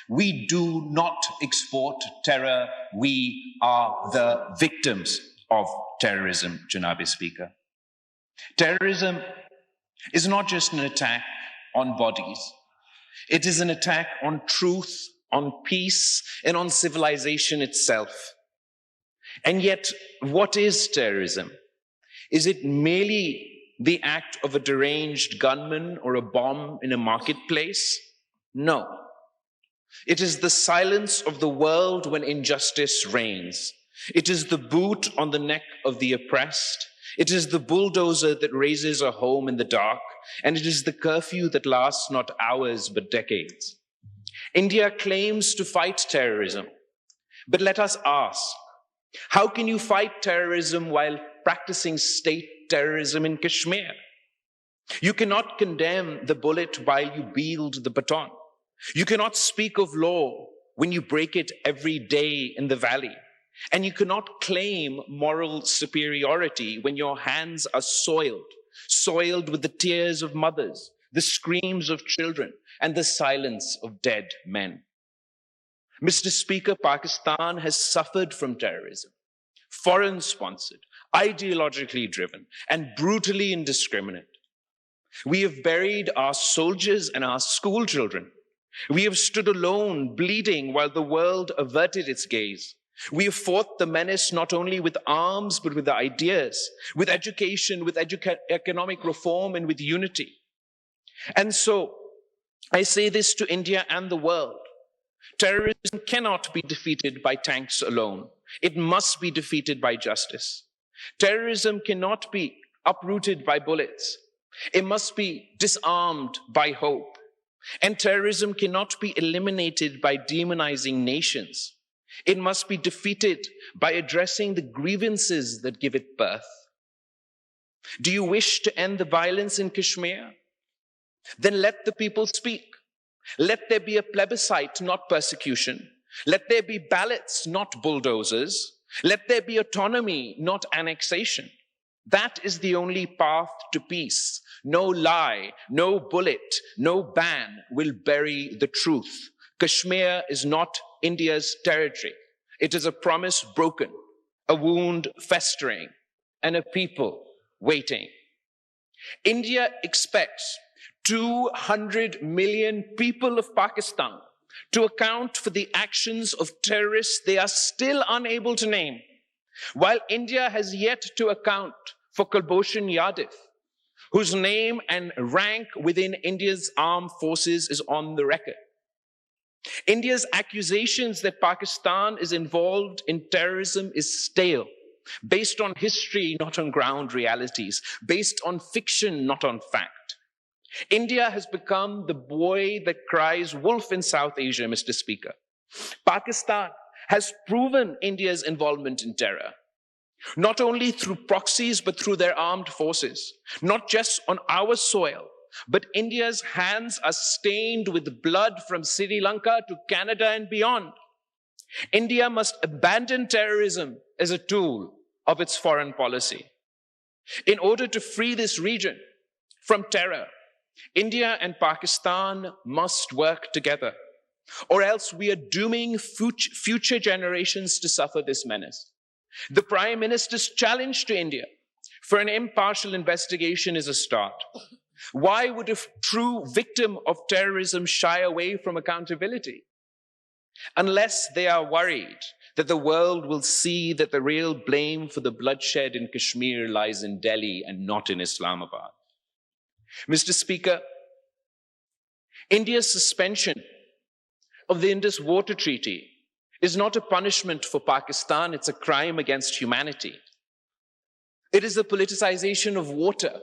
We do not export terror. We are the victims of terrorism, Janabi Speaker. Terrorism is not just an attack on bodies. It is an attack on truth, on peace, and on civilization itself. And yet, what is terrorism? Is it merely the act of a deranged gunman or a bomb in a marketplace? No. It is the silence of the world when injustice reigns. It is the boot on the neck of the oppressed. It is the bulldozer that raises a home in the dark. And it is the curfew that lasts not hours but decades. India claims to fight terrorism. But let us ask, how can you fight terrorism while practicing state terrorism in Kashmir? You cannot condemn the bullet while you wield the baton. You cannot speak of law when you break it every day in the valley. And you cannot claim moral superiority when your hands are soiled with the tears of mothers, the screams of children, and the silence of dead men. Mr. Speaker, Pakistan has suffered from terrorism, foreign-sponsored, ideologically driven, and brutally indiscriminate. We have buried our soldiers and our school children. We have stood alone, bleeding, while the world averted its gaze. We have fought the menace not only with arms, but with ideas, with education, with economic reform, and with unity. And so, I say this to India and the world. Terrorism cannot be defeated by tanks alone. It must be defeated by justice. Terrorism cannot be uprooted by bullets. It must be disarmed by hope. And terrorism cannot be eliminated by demonizing nations. It must be defeated by addressing the grievances that give it birth. Do you wish to end the violence in Kashmir? Then let the people speak. Let there be a plebiscite, not persecution. Let there be ballots, not bulldozers. Let there be autonomy, not annexation. That is the only path to peace. No lie, no bullet, no ban will bury the truth. Kashmir is not India's territory. It is a promise broken, a wound festering, and a people waiting. India expects 200 million people of Pakistan to account for the actions of terrorists they are still unable to name, while India has yet to account for Kulbhushan Yadav, whose name and rank within India's armed forces is on the record. India's accusations that Pakistan is involved in terrorism is stale, based on history, not on ground realities, based on fiction, not on fact. India has become the boy that cries wolf in South Asia, Mr. Speaker. Pakistan has proven India's involvement in terror, not only through proxies, but through their armed forces, not just on our soil, but India's hands are stained with blood from Sri Lanka to Canada and beyond. India must abandon terrorism as a tool of its foreign policy. In order to free this region from terror, India and Pakistan must work together, or else we are dooming future generations to suffer this menace. The Prime Minister's challenge to India for an impartial investigation is a start. Why would a true victim of terrorism shy away from accountability? Unless they are worried that the world will see that the real blame for the bloodshed in Kashmir lies in Delhi and not in Islamabad. Mr. Speaker, India's suspension of the Indus Water Treaty is not a punishment for Pakistan, it's a crime against humanity. It is the politicization of water,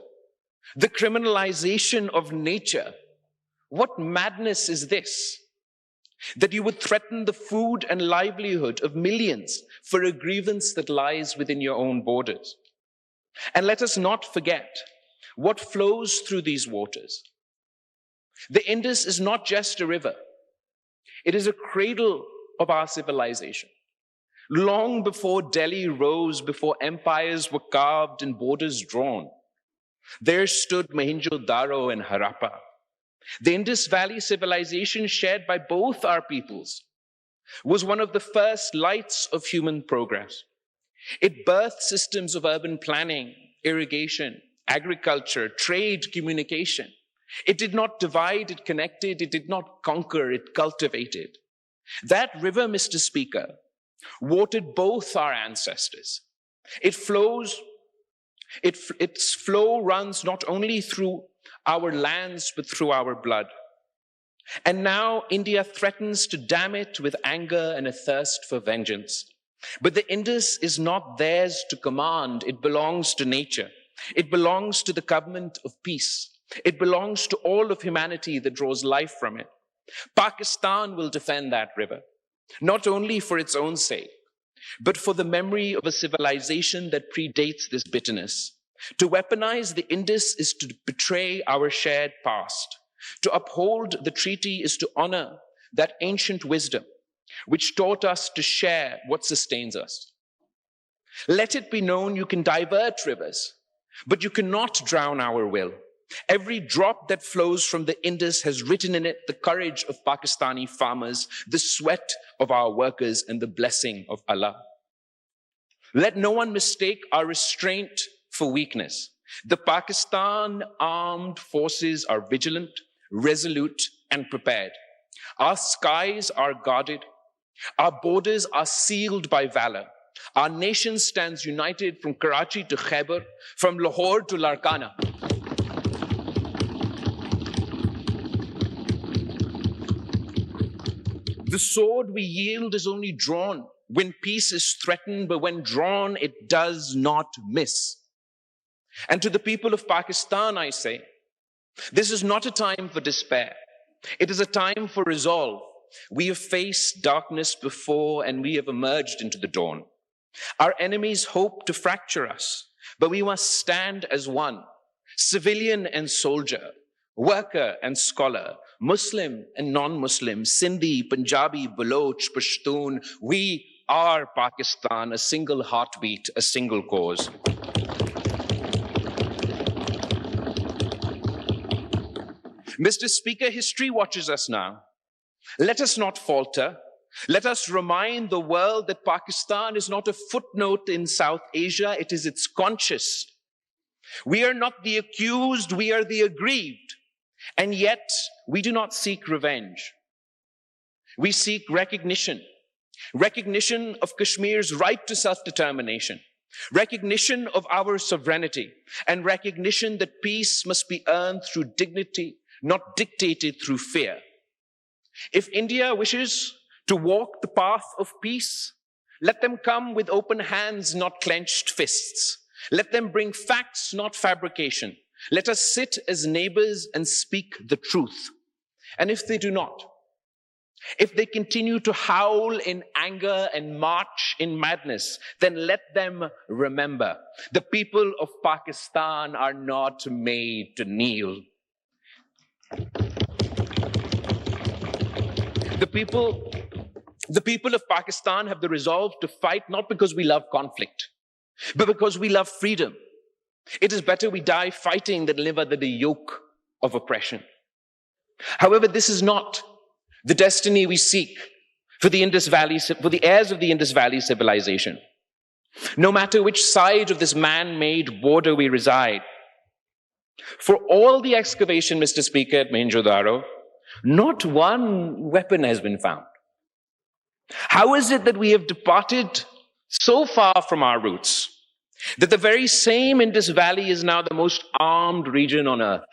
the criminalization of nature. What madness is this? That you would threaten the food and livelihood of millions for a grievance that lies within your own borders. And let us not forget what flows through these waters. The Indus is not just a river. It is a cradle of our civilization. Long before Delhi rose, before empires were carved and borders drawn, there stood Mohenjo-daro and Harappa. The Indus Valley civilization shared by both our peoples was one of the first lights of human progress. It birthed systems of urban planning, irrigation, agriculture, trade, communication. It did not divide, it connected, it did not conquer, it cultivated. That river, Mr. Speaker, watered both our ancestors. Its flow runs not only through our lands, but through our blood. And now India threatens to dam it with anger and a thirst for vengeance. But the Indus is not theirs to command. It belongs to nature. It belongs to the covenant of peace. It belongs to all of humanity that draws life from it. Pakistan will defend that river, not only for its own sake, but for the memory of a civilization that predates this bitterness. To weaponize the Indus is to betray our shared past. To uphold the treaty is to honor that ancient wisdom which taught us to share what sustains us. Let it be known you can divert rivers, but you cannot drown our will. Every drop that flows from the Indus has written in it the courage of Pakistani farmers, the sweat of our workers, and the blessing of Allah. Let no one mistake our restraint for weakness. The Pakistan armed forces are vigilant, resolute, and prepared. Our skies are guarded. Our borders are sealed by valor. Our nation stands united from Karachi to Khyber, from Lahore to Larkana. The sword we yield is only drawn when peace is threatened, but when drawn, it does not miss. And to the people of Pakistan, I say, this is not a time for despair. It is a time for resolve. We have faced darkness before, and we have emerged into the dawn. Our enemies hope to fracture us, but we must stand as one, civilian and soldier, worker and scholar, Muslim and non-Muslim, Sindhi, Punjabi, Baloch, Pashtun. We are Pakistan, a single heartbeat, a single cause. Mr. Speaker, history watches us now. Let us not falter. Let us remind the world that Pakistan is not a footnote in South Asia, it is its conscious. We are not the accused, we are the aggrieved. And yet, we do not seek revenge. We seek recognition. Recognition of Kashmir's right to self-determination. Recognition of our sovereignty. And recognition that peace must be earned through dignity, not dictated through fear. If India wishes to walk the path of peace, let them come with open hands, not clenched fists. Let them bring facts, not fabrication. Let us sit as neighbors and speak the truth. And if they do not, if they continue to howl in anger and march in madness, then let them remember the people of Pakistan are not made to kneel. The people of Pakistan have the resolve to fight not because we love conflict, but because we love freedom. It is better we die fighting than live under the yoke of oppression. However, this is not the destiny we seek for the heirs of the Indus Valley civilization. No matter which side of this man-made border we reside, for all the excavation, Mr. Speaker, at Mohenjo-daro, not one weapon has been found. How is it that we have departed so far from our roots, that the very same Indus Valley is now the most armed region on earth?